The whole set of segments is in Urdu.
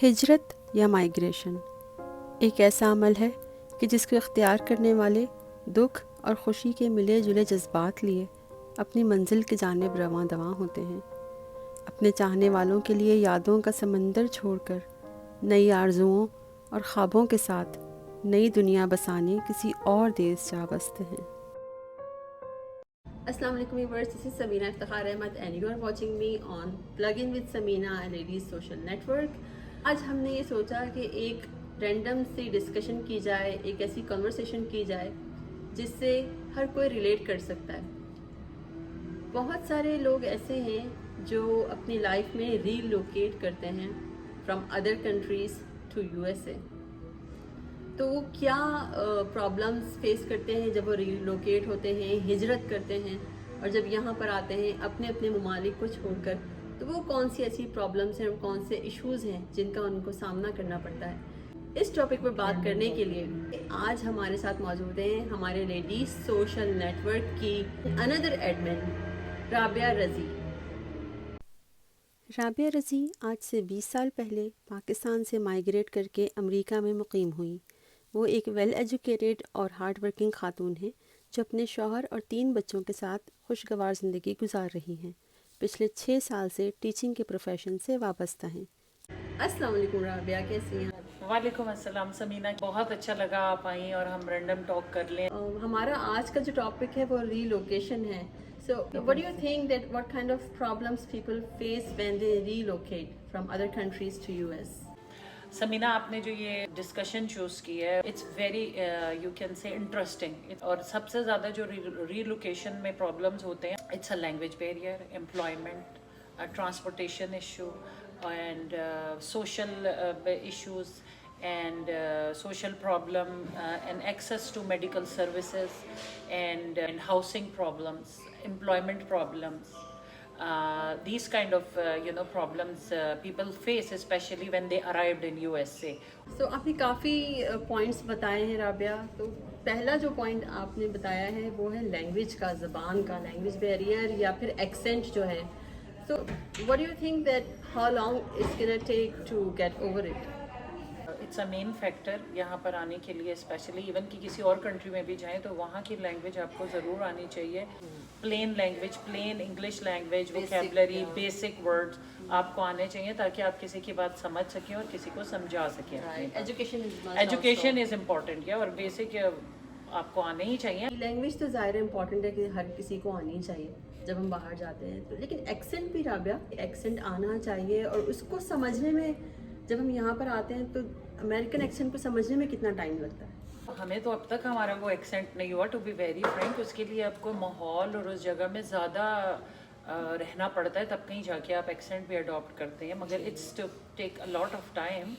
ہجرت یا مائیگریشن ایک ایسا عمل ہے کہ جس کو اختیار کرنے والے دکھ اور خوشی کے ملے جلے جذبات لیے اپنی منزل کی جانب رواں دواں ہوتے ہیں، اپنے چاہنے والوں کے لیے یادوں کا سمندر چھوڑ کر نئی آرزوؤں اور خوابوں کے ساتھ نئی دنیا بسانے کسی اور دیس جا بستے ہیں۔ السلام علیکم viewers, this is Samina Iftikhar Ahmad and you are watching me on plug in with Samina ladies social network. آج ہم نے یہ سوچا کہ ایک رینڈم سی ڈسکشن کی جائے، ایک ایسی کنورسیشن کی جائے جس سے ہر کوئی ریلیٹ کر سکتا ہے۔ بہت سارے لوگ ایسے ہیں جو اپنی لائف میں ری لوکیٹ کرتے ہیں from other countries to U S A. تو وہ کیا پرابلمس فیس کرتے ہیں جب وہ ری لوکیٹ ہوتے ہیں، ہجرت کرتے ہیں، اور جب یہاں پر آتے ہیں اپنے اپنے ممالک کو چھوڑ کر، تو وہ کون سی ایسی پرابلمس ہیں اور کون سے ایشوز ہیں جن کا ان کو سامنا کرنا پڑتا ہے۔ اس ٹاپک پر بات کرنے کے لیے آج ہمارے ساتھ موجود ہیں ہمارے لیڈیز سوشل نیٹورک کی اندر ایڈمن رابعہ رضی۔ رابعہ رضی آج سے 20 سال پہلے پاکستان سے مائیگریٹ کر کے امریکہ میں مقیم ہوئی۔ وہ ایک ویل ایجوکیٹڈ اور ہارڈ ورکنگ خاتون ہیں جو اپنے شوہر اور 3 بچوں کے ساتھ خوشگوار زندگی گزار رہی ہیں۔ پچھلے 6 سال سے ٹیچنگ کے پروفیشن سے وابستہ ہیں۔ السلام علیکم رابعہ، کیسی ہیں؟ وعلیکم السلام سمینہ، بہت اچھا لگا آپ آئیں اور ہم رینڈم ٹاک کر لیں۔ ہمارا آج کا جو ٹاپک ہے وہ ری لوکیشن ہے۔ So what do you think that what kind of problems people face when they relocate from other countries to US؟ Samina, آپ نے جو یہ ڈسکشن چوز کی ہے it's very you can say interesting, اور سب سے زیادہ جو ری لوکیشن میں پرابلمس ہوتے ہیں it's a language barrier, employment, transportation issue and social issues and social problem and access to medical services and housing problems, employment problems. These kind of problems people face especially when they arrived in USA. So آپ نے کافی پوائنٹس بتائے ہیں رابعہ۔ تو پہلا جو پوائنٹ آپ نے بتایا ہے وہ ہے لینگویج کا، زبان کا، لینگویج بیریئر یا پھر ایکسینٹ جو ہے۔ So what do you think that how long it's gonna take to get over it؟ It's a main factor یہاں پر آنے کے لیے، اسپیشلی ایون کہ کسی اور کنٹری میں بھی جائیں تو وہاں کی لینگویج آپ کو ضرور آنی چاہیے۔ Plain language, plain English language, vocabulary, basic words آپ کو آنے چاہیے تاکہ آپ کسی کی بات سمجھ سکیں اور کسی کو سمجھا سکیں۔ ایجوکیشن از امپورٹنٹ، اور بیسک آپ کو آنے ہی چاہیے۔ لینگویج تو ظاہر امپورٹنٹ ہے کہ ہر کسی کو آنی چاہیے جب ہم باہر جاتے ہیں، تو لیکن ایکسینٹ بھی رابعہ، ایکسینٹ آنا چاہیے، اور اس کو سمجھنے میں جب ہم یہاں پر آتے ہیں تو امریکن ایکسینٹ کو سمجھنے میں کتنا ٹائم لگتا ہے؟ ہمیں تو اب تک ہمارا وہ ایکسینٹ نہیں ہوا، ٹو بی ویری فرینک۔ اس کے لیے آپ کو ماحول اور اس جگہ میں زیادہ رہنا پڑتا ہے، تب کہیں جا کے آپ ایکسینٹ بھی اڈاپٹ کرتے ہیں، مگر it's to take a lot of time.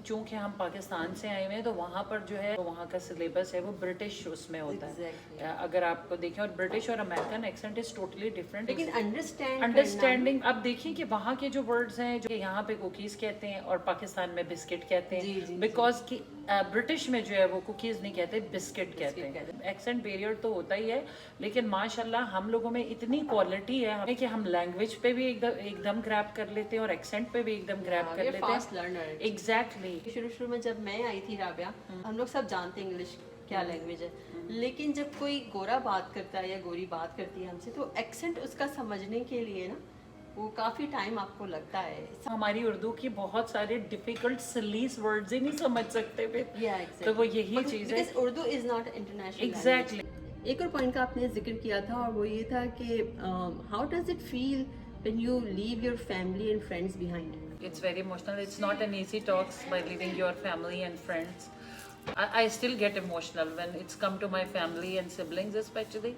چونکہ ہم پاکستان سے آئے ہوئے ہیں تو وہاں پر جو ہے وہاں کا سلیبس ہے وہ برٹش اس میں ہوتا ہے، اگر آپ کو دیکھیں، اور برٹش اور American accent is totally different. لیکن انڈرسٹینڈنگ اب دیکھیں کہ وہاں کے جو ورڈز ہیں جو یہاں پہ کوکیز کہتے ہیں اور پاکستان میں بسکٹ کہتے ہیں، بیکاز کہ برٹش میں جو ہے وہ کوکیز نہیں کہتے، بسکٹ کہتے ہیں۔ ایکسینٹ بیریئر تو ہوتا ہی ہے، لیکن ماشاء اللہ ہم لوگوں میں اتنی کوالٹی ہے کہ ہم لینگویج پہ بھی ایک دم گریب کر لیتے ہیں اور ایکسینٹ پہ بھی ایک دم گریب کر لیتے ہیں۔ ایگزیکٹلی۔ شروع میں جب میں آئی تھی رابعہ، ہم لوگ سب جانتے ہیں انگلش کیا لینگویج ہے، لیکن جب کوئی گورا بات کرتا ہے یا گوری بات کرتی ہے ہم سے، تو ایکسینٹ اس کا سمجھنے کے لیے نا وہ کافی ٹائم آپ کو لگتا ہے۔ ہماری اردو کی بہت سارے ڈیفیکلٹ سلیس ورڈز ہی نہیں سمجھ سکتے پھر، تو وہ یہی چیز ہے، Urdu is not international. Exactly. ایک اور پوائنٹ کا آپ نے ذکر کیا تھا، اور وہ یہ تھا کہ how does it feel when you leave your family and friends behind؟ It's very emotional. It's not an easy talk by leaving your family and friends. I still get emotional when it's come to my family and siblings especially.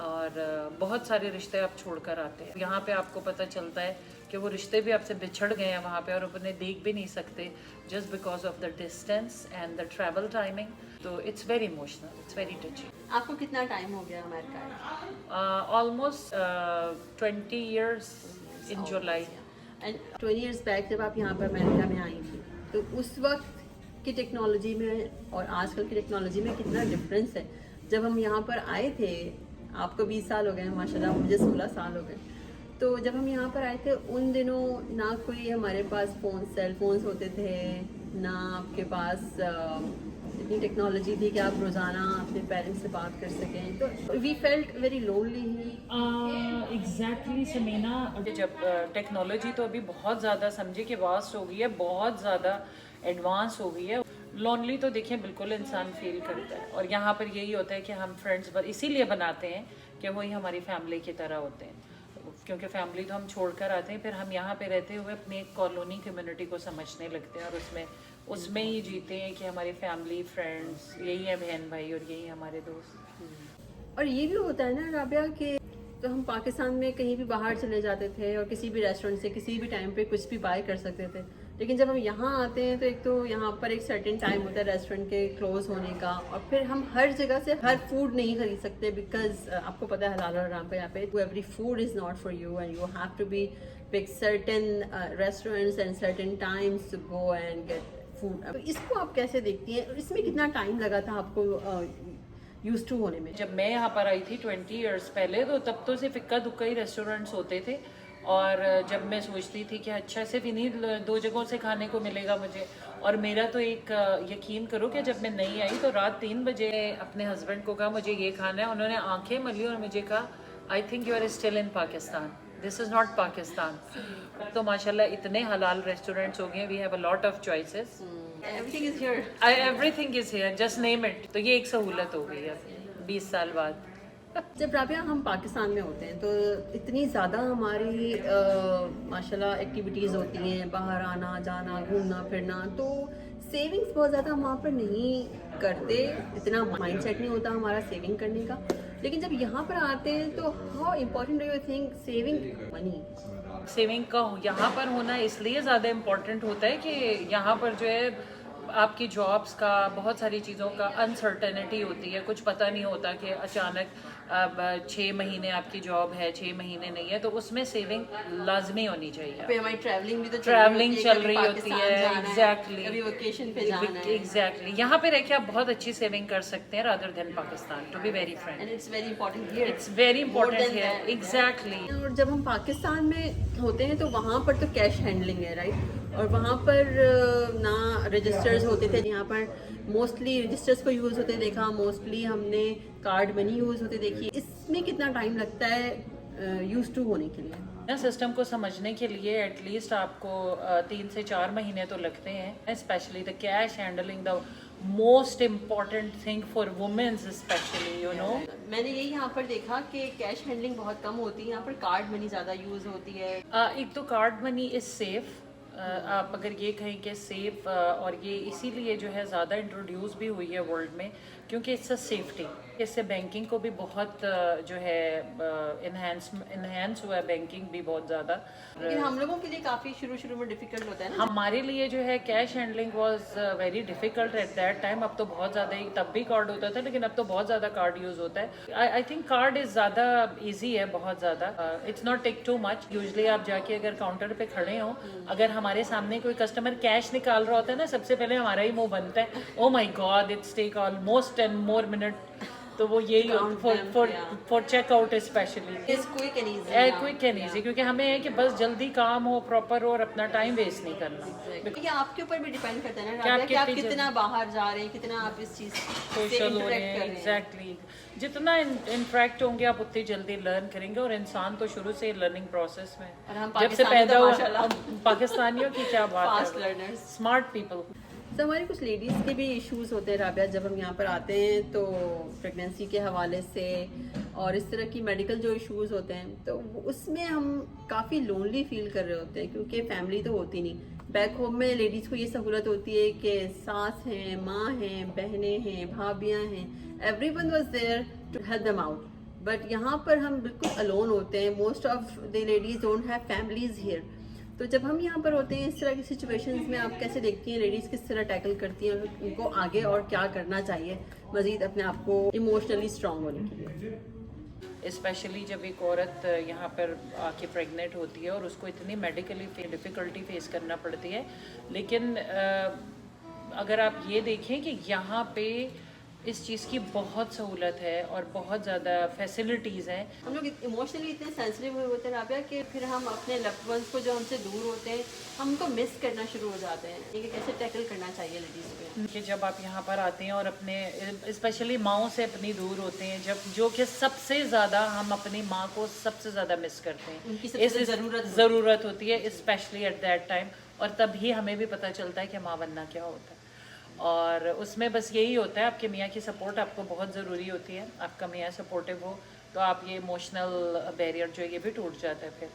اور بہت سارے رشتے آپ چھوڑ کر آتے ہیں، یہاں پہ آپ کو پتہ چلتا ہے کہ وہ رشتے بھی آپ سے بچھڑ گئے ہیں وہاں پہ، اور انہیں دیکھ بھی نہیں سکتے just because of the distance and the travel timing. تو it's very emotional, it's very touchy. آپ کو کتنا ٹائم ہو گیا امریکہ؟ Almost 20 years in July. And 20 years back جب آپ یہاں پر امریکہ میں آئی تھی، تو اس وقت کی ٹیکنالوجی میں اور آج کل کی ٹیکنالوجی میں کتنا ڈفرینس ہے؟ جب ہم یہاں پر آئے تھے، آپ کو 20 سال ہو گئے ہیں ماشاء اللہ، مجھے 16 سال ہو گئے، تو جب ہم یہاں پر آئے تھے ان دنوں نہ کوئی ہمارے پاس سیل فونس ہوتے تھے، نہ آپ کے پاس اتنی ٹیکنالوجی تھی کہ آپ روزانہ اپنے پیرنٹس سے بات کر سکیں. تو وی فیلٹ ویری لونلی. ایگزیکٹلی سمینا، جب ٹیکنالوجی تو ابھی بہت زیادہ سمجھے کہ واسٹ ہو گئی ہے، بہت زیادہ ایڈوانس ہو گئی ہے. لونلی تو دیکھیں بالکل انسان فیل کرتا ہے، اور یہاں پر یہی ہوتا ہے کہ ہم فرینڈس اسی لیے بناتے ہیں کہ وہی ہماری فیملی کی طرح ہوتے ہیں، کیونکہ فیملی تو ہم چھوڑ کر آتے ہیں، پھر ہم یہاں پہ رہتے ہوئے اپنی ایک کالونی کمیونٹی کو سمجھنے لگتے ہیں، اور اس میں ہی جیتے ہیں کہ ہماری فیملی فرینڈس یہی ہیں، بہن بھائی، اور یہی ہمارے دوست. اور یہ بھی ہوتا ہے نا رابعہ کہ تو ہم پاکستان میں کہیں بھی باہر چلے جاتے تھے اور کسی بھی ریسٹورینٹ سے کسی بھی ٹائم پہ کچھ بھی بائی کر سکتے تھے، لیکن جب ہم یہاں آتے ہیں تو ایک تو یہاں پر ایک سرٹن ٹائم ہوتا ہے ریسٹورینٹ کے کلوز ہونے کا، اور پھر ہم ہر جگہ سے ہر فوڈ نہیں خرید سکتے بیکاز آپ کو پتہ ہے حلال اور حرام کا یہاں پہ every food is not for you and you have to be pick certain restaurants and certain times to go and get food. اس کو آپ کیسے دیکھتی ہیں؟ اس میں کتنا ٹائم لگا تھا آپ کو یوز ٹو ہونے میں؟ جب میں یہاں پر آئی تھی 20 ایئرس پہلے، تو تب تو صرف اکا دکا ہی ریسٹورینٹس ہوتے تھے، اور جب میں سوچتی تھی کہ اچھا صرف انہیں 2 جگہوں سے کھانے کو ملے گا مجھے، اور میرا تو ایک یقین کرو کہ جب میں نہیں آئی تو رات 3 بجے اپنے ہسبینڈ کو کہا مجھے یہ کھانا ہے، انہوں نے آنکھیں ملی اور مجھے کہا I think you are still in Pakistan, this is not Pakistan. تو ماشاء اللہ اتنے حلال ریسٹورینٹس ہو گئے، we have a lot of choices, Everything is here. Everything is here, just name it. تو یہ ایک سہولت ہو گئی اب 20 سال بعد. جب رابعہ ہم پاکستان میں ہوتے ہیں تو اتنی زیادہ ہماری ماشاءاللہ ایکٹیویٹیز ہوتی ہیں، باہر آنا جانا گھومنا پھرنا، تو سیونگس بہت زیادہ ہم وہاں پر نہیں کرتے، اتنا مائنڈ سیٹ نہیں ہوتا ہمارا سیونگ کرنے کا. لیکن جب یہاں پر آتے ہیں تو how important do you think saving money? Saving کا یہاں پر ہونا اس لیے زیادہ امپورٹنٹ ہوتا ہے کہ یہاں پر جو ہے آپ کی جابس کا، بہت ساری چیزوں کا انسرٹنٹی ہوتی ہے، کچھ پتہ نہیں ہوتا کہ اچانک 6 مہینے آپ کی جاب ہے، 6 مہینے نہیں ہے، تو اس میں سیونگ لازمی ہونی چاہیے. پھر ہماری ٹریولنگ بھی تو ٹریولنگ چل رہی ہوتی ہے، ایگزیکٹلی، کبھی ویکیشن پہ جانا ہے. ایگزیکٹلی یہاں پہ رہ کے آپ بہت اچھی سیونگ کر سکتے ہیں rather than Pakistan, to be very frank. And it's very important here, it's very important here, exactly. اور جب ہم پاکستان میں ہوتے ہیں تو وہاں پر تو کیش ہینڈلنگ ہے رائٹ، اور وہاں پر نہ رجسٹرز ہوتے تھے، یہاں پر موسٹلی رجسٹرز کو یوز ہوتے دیکھا، موسٹلی ہم نے کارڈ منی یوز ہوتے دیکھی. اس میں کتنا ٹائم لگتا ہے یوز ٹو ہونے کے لیے؟ سسٹم کو سمجھنے کے لیے ایٹ لیسٹ آپ کو 3 سے 4 مہینے تو لگتے ہیں. Especially the cash handling, the most important thing for womens especially, you know. میں نے یہی یہاں پر دیکھا کہ کیش ہینڈلنگ بہت کم ہوتی ہے، یہاں پر کارڈ منی زیادہ یوز ہوتی ہے. ایک تو کارڈ منی از سیف، آپ اگر یہ کہیں کہ سیف، اور یہ اسی لیے جو ہے زیادہ انٹروڈیوس بھی ہوئی ہے ورلڈ میں، کیونکہ اس سے سیفٹی، اس سے بینکنگ کو بھی بہت جو ہے انہینس ہوا ہے، بینکنگ بھی بہت زیادہ. لیکن ہم لوگوں کے لیے کافی شروع میں ڈیفیکلٹ ہوتا ہے نا. ہمارے لیے جو ہے cash handling was very difficult at that time. اب تو بہت زیادہ ہی، تب بھی کارڈ ہوتا تھا لیکن اب تو بہت زیادہ کارڈ یوز ہوتا ہے. آئی تھنک کارڈ از زیادہ ایزی ہے، بہت زیادہ. It's not take too much. Usually آپ جا کے اگر کاؤنٹر پہ کھڑے ہوں، اگر ہمارے سامنے کوئی کسٹمر کیش نکال رہا ہوتا ہے نا، سب سے پہلے ہمارا ہی منہ بنتا ہے، oh my God it's take almost 10 more minutes. تو وہ یہی for check out especially quick and easy, کیونکہ ہمیں ہے کہ بس جلدی کام ہو، پراپر ہو، اور اپنا ٹائم ویسٹ نہیں کرنا. یہ آپ کے اوپر بھی ڈیپینڈ کرتا ہے نا کہ آپ کتنا باہر جا رہے ہیں، کتنا آپ اس چیز سے انٹریکٹ کر رہے ہیں. ایگزیکٹلی، جتنا انٹریکٹ ہوں گے آپ اتنی جلدی لرن کریں گے. اور انسان تو شروع سے لرننگ پروسیس میں جب سے پیدا ہوا. پاکستانیوں کی کیا بات ہے، اسمارٹ پیپل. تو ہماری کچھ لیڈیز کے بھی ایشوز ہوتے ہیں رابعہ جب ہم یہاں پر آتے ہیں، تو پریگنینسی کے حوالے سے اور اس طرح کی میڈیکل جو ایشوز ہوتے ہیں، تو اس میں ہم کافی لونلی فیل کر رہے ہوتے ہیں کیونکہ فیملی تو ہوتی نہیں. بیک ہوم میں لیڈیز کو یہ سہولت ہوتی ہے کہ ساس ہیں، ماں ہیں، بہنیں ہیں، بھابیاں ہیں، every one was there to help them out. But یہاں پر ہم بالکل الون ہوتے ہیں. Most of the ladies don't have families here. تو جب ہم یہاں پر ہوتے ہیں اس طرح کی سچویشنز میں، آپ کیسے دیکھتی ہیں لیڈیز کس طرح ٹیکل کرتی ہیں، ان کو آگے اور کیا کرنا چاہیے مزید اپنے آپ کو ایموشنلی اسٹرانگ ہونے کے لیے؟ اسپیشلی جب ایک عورت یہاں پر آ کے پریگننٹ ہوتی ہے اور اس کو اتنی میڈیکلی ڈیفیکلٹی فیس کرنا پڑتی ہے. لیکن اگر آپ یہ دیکھیں کہ یہاں پہ اس چیز کی بہت سہولت ہے اور بہت زیادہ فیسلٹیز ہیں. ہم لوگ ایموشنلی اتنے سینسٹیو ہوئے ہوتے ہیں رابعہ کہ پھر ہم اپنے لوڈ ونس کو جو ہم سے دور ہوتے ہیں ہم ان کو مس کرنا شروع ہو جاتے ہیں. یہ کیسے ٹیکل کرنا چاہیے لیڈیز پہ کہ جب آپ یہاں پر آتے ہیں اور اپنے اسپیشلی ماؤں سے اپنی دور ہوتے ہیں, جب جو کہ سب سے زیادہ ہم اپنی ماں کو سب سے زیادہ مس کرتے ہیں, ان کی سب سے ضرورت ہوتی ہے اسپیشلی ایٹ دیٹ ٹائم. اور تبھی ہمیں بھی پتہ چلتا ہے کہ ماں بننا کیا ہوتا ہے. اور اس میں بس یہی ہوتا ہے آپ کے میاں کی سپورٹ آپ کو بہت ضروری ہوتی ہے. آپ کا میاں سپورٹیو ہو تو آپ یہ ایموشنل بیریئر جو ہے یہ بھی ٹوٹ جاتا ہے پھر.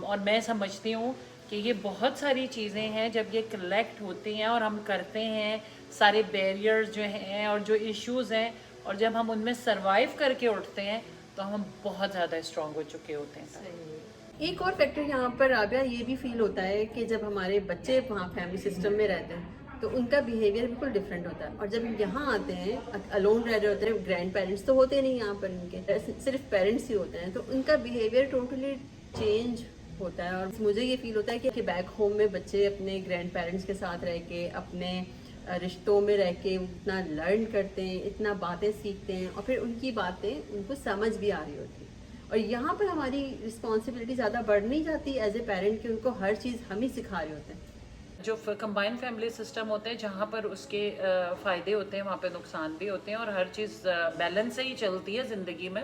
اور میں سمجھتی ہوں کہ یہ بہت ساری چیزیں ہیں جب یہ کلیکٹ ہوتی ہیں اور ہم کرتے ہیں سارے بیریئرز جو ہیں اور جو ایشوز ہیں, اور جب ہم ان میں سروائیو کر کے اٹھتے ہیں تو ہم بہت زیادہ اسٹرانگ ہو چکے ہوتے ہیں. ایک اور فیکٹر یہاں پر رابعہ یہ بھی فیل ہوتا ہے کہ جب ہمارے بچے وہاں فیملی سسٹم میں رہتے ہیں تو ان کا بیہیویئر بالکل ڈفرینٹ ہوتا ہے, اور جب یہاں آتے ہیں الون رہ رہے ہوتے ہیں, گرینڈ پیرنٹس تو ہوتے نہیں یہاں پر, ان کے صرف پیرنٹس ہی ہوتے ہیں, تو ان کا بیہیویئر ٹوٹلی چینج ہوتا ہے. اور مجھے یہ فیل ہوتا ہے کہ بیک ہوم میں بچے اپنے گرینڈ پیرنٹس کے ساتھ رہ کے اپنے رشتوں میں رہ کے اتنا لرن کرتے ہیں, اتنا باتیں سیکھتے ہیں, اور پھر ان کی باتیں ان کو سمجھ بھی آ رہی ہوتی ہیں. اور یہاں پر ہماری رسپانسبلٹی زیادہ بڑھ نہیں جاتی ایز اے پیرنٹ کہ ان کو ہر چیز ہم ہی سکھا رہے ہوتے ہیں. جو کمبائن فیملی سسٹم ہوتے ہیں جہاں پر اس کے فائدے ہوتے ہیں وہاں پہ نقصان بھی ہوتے ہیں, اور ہر چیز بیلنس سے ہی چلتی ہے زندگی میں.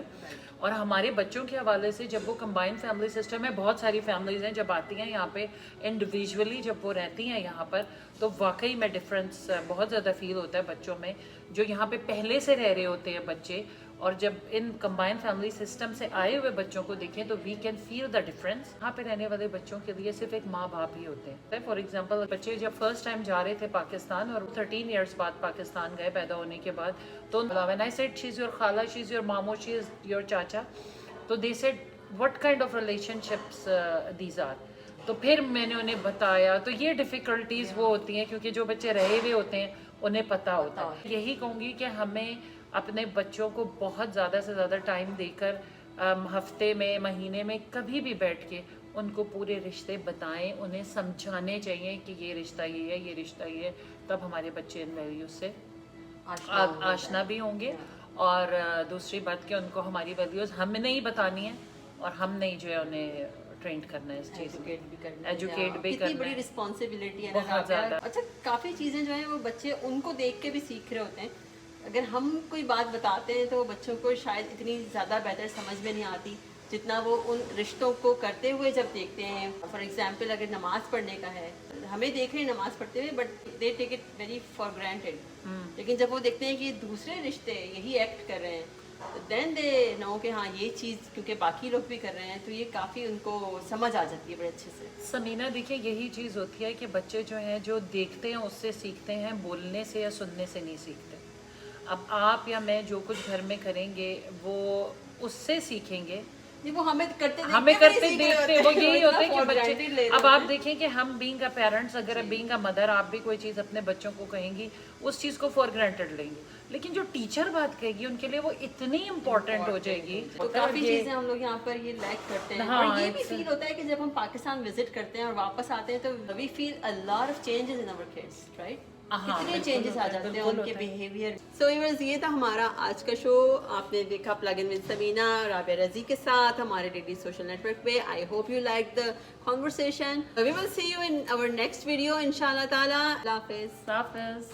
اور ہمارے بچوں کے حوالے سے جب وہ کمبائن فیملی سسٹم ہے, بہت ساری فیملیز ہیں جب آتی ہیں یہاں پہ انڈیویجولی جب وہ رہتی ہیں یہاں پر, تو واقعی میں ڈفرینس بہت زیادہ فیل ہوتا ہے بچوں میں جو یہاں پہ پہلے سے رہ رہے ہوتے ہیں بچے, اور جب ان کمبائن فیملی سسٹم سے آئے ہوئے بچوں کو دیکھیں تو we can feel the difference. یہاں پہ رہنے والے بچوں کے لیے صرف ایک ماں باپ ہی ہوتے ہیں. فار ایگزامپل بچے جب فرسٹ ٹائم جا رہے تھے پاکستان اور 13 ایئرس بعد پاکستان گئے پیدا ہونے کے بعد, تو when I said she's your خالہ, she's your مامو, she's your چاچا, تو they said what kind of relationships these are. تو پھر میں نے انہیں بتایا, تو یہ ڈیفیکلٹیز وہ ہوتی ہیں کیونکہ جو بچے رہے ہوئے ہوتے ہیں انہیں پتہ ہوتا ہے. یہی کہوں گی کہ ہمیں اپنے بچوں کو بہت زیادہ سے زیادہ ٹائم دے کر ہفتے میں مہینے میں کبھی بھی بیٹھ کے ان کو پورے رشتے بتائیں, انہیں سمجھانے چاہیے کہ یہ رشتہ یہ ہے, یہ رشتہ یہ ہے. تب ہمارے بچے ان ویلیوز سے آشنا بھی ہوں گے. اور دوسری بات کہ ان کو ہماری ویلیوز ہم نہیں بتانی ہیں اور ہم نہیں جو ہے انہیں ٹرینڈ کرنا ہے اس چیز میں, ایجوکیٹ بھی کرنا ہے. کتنی بڑی رسپانسبلٹی ہے بہت زیادہ. اچھا کافی چیزیں جو ہیں وہ بچے ان کو دیکھ کے بھی سیکھ رہے ہوتے ہیں. اگر ہم کوئی بات بتاتے ہیں تو وہ بچوں کو شاید اتنی زیادہ بہتر سمجھ میں نہیں آتی جتنا وہ ان رشتوں کو کرتے ہوئے جب دیکھتے ہیں. فار ایگزامپل اگر نماز پڑھنے کا ہے, ہمیں دیکھ رہے ہیں نماز پڑھتے ہوئے but they take it very for granted, لیکن جب وہ دیکھتے ہیں کہ دوسرے رشتے یہی ایکٹ کر رہے ہیں دین دے نو کہ ہاں یہ چیز کیونکہ باقی لوگ بھی کر رہے ہیں, تو یہ کافی ان کو سمجھ آ جاتی ہے بڑے اچھے سے. سمینہ دیکھیے یہی چیز ہوتی ہے کہ بچے جو ہیں جو دیکھتے ہیں اس سے سیکھتے ہیں, بولنے سے یا سننے سے نہیں سیکھتے. اب آپ یا میں جو کچھ گھر میں کریں گے وہ اس سے سیکھیں گے, وہ ہمیں کرتے دیکھتے وہ یہی ہوتے ہیں کہ بچے. اب آپ دیکھیں کہ ہم بینگ اے پیرنٹس, اگر بینگ اے مدر آپ بھی کوئی چیز اپنے بچوں کو کہیں گی اس چیز کو فار گرانٹیڈ لیں گے, لیکن جو ٹیچر بات کہے گی ان کے لیے وہ اتنی امپورٹنٹ ہو جائے گی. تو کافی چیزیں ہم لوگ یہاں پر یہ لیک کرتے ہیں. اور یہ بھی فیل ہوتا ہے کہ جب ہم پاکستان وزٹ کرتے ہیں اور واپس آتے ہیں تو وی فیل a lot of changes in our kids, right? کتنے چینجز آ جاتے ہیں ان کے بیہیویئر. سو ویورز یہ تھا ہمارا آج کا شو. آپ نے دیکھا plug in with Samina Rabia رضی کے ساتھ ہمارے ڈیڈی سوشل نیٹ ورک پہ. I hope you like the conversation. We will see you in our next video, inshallah ta'ala. Allah Hafiz.